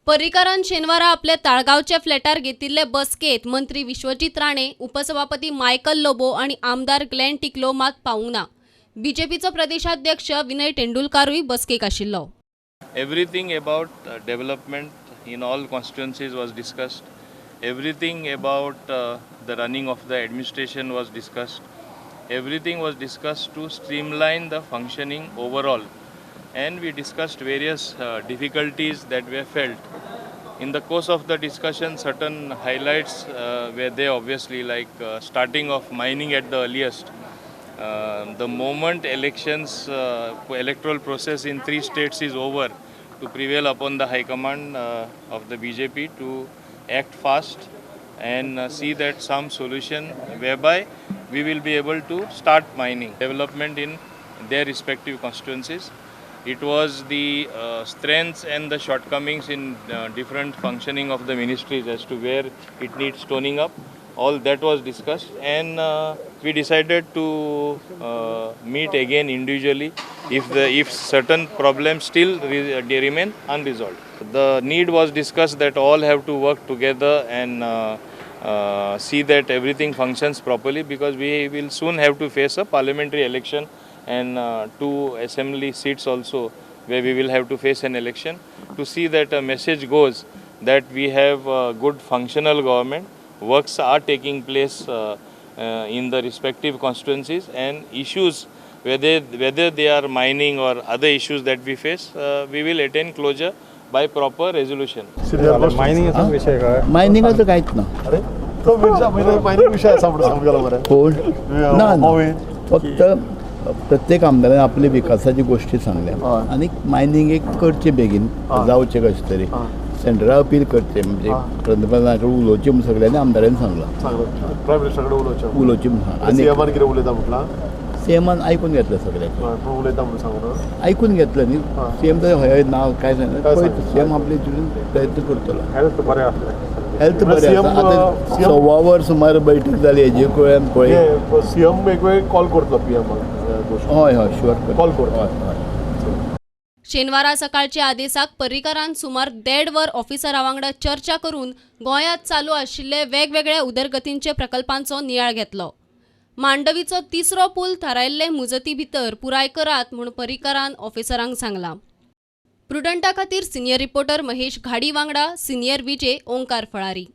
पर्रीकारान शेनवारा आपल्या ताळगावच्या फ्लॅटार घेतिल्ले बसकेत मंत्री विश्वजीत राणे, उपसभापती मायकल लोबो आणि आमदार ग्लेन टिकलो मात पावूंक ना. बीजेपीचो प्रदेशाध्यक्ष विनय तेंडुलकारूय बसकेक आशिल्लो. Everything about development in all constituencies was discussed. Everything about the running of the administration was discussed. Everything was discussed to streamline the functioning overall. And we discussed various difficulties that were felt. In the course of the discussion, certain highlights were there, obviously, like starting of mining at the earliest. The moment electoral process in 3 states is over, to prevail upon the High Command of the BJP to act fast and see that some solution whereby we will be able to start mining development in their respective constituencies. It was the strengths and the shortcomings in different functioning of the ministries as to where it needs toning up. All that was discussed, and we decided to meet again individually if certain problems still remain unresolved. The need was discussed that all have to work together and see that everything functions properly, because we will soon have to face a parliamentary election and 2 assembly seats also, where we will have to face an election, to see that a message goes that we have a good functional government. Works are taking place in the respective constituencies, and issues whether they are mining or other issues that we face, we will attain closure by proper resolution. मायनिंगचा विषय काय? मायनिंगाचं काहीच ना. अरे तो mining विषय सांगूया मला. कोण ना, फक्त प्रत्येक आमदाराने आपल्या विकासाची गोष्टी सांगल्या आणि मायनिंग एक करचे बेगीन जावचे कशें तरी सेंट्रल अपील करचे, म्हणजे पंतप्रधानाकडे उलोवचे म्हणून सगळ्यांनी आमदारांनी सांगला. प्रायम मिनिस्टरकडे उलोवचे आणि सीएमान कितें उलयता म्हटला? सीएमान ऐकून घेतलं सगळ्यांनी. उलयता म्हणून सांगून ऐकून घेतलं न्ही. सीएम तर हय नाव काय सांगता, सीएम आपले प्रयत्न करतलो. हेल्थ बरें आसलें. हेल्थ बरें आसा. आतां 6 वर सुमार बैठक जाली हेजे कळ्यान पळय. सीएम एक वेळ कॉल करतलो पीएम. हय हय शुअर कॉल करतो. शेनवारा सकाळच्या आदेशाक पर्रीकारान सुमार 1.5 वर ऑफिसरां वांगडा चर्चा करून गोंयांत चालू आशिल्ले वेगवेगळ्या उदरगतींचे प्रकल्पांचो नियाळ घेतलो. मांडवीचो 3रो पूल थारायल्ले मुजती भितर पुराय करात म्हूण पर्रीकारान ऑफिसरांक सांगलां. प्रुडंटा खातीर सिनियर रिपोर्टर महेश घाडी वांगडा सिनियर विजे ओंकार फळारी.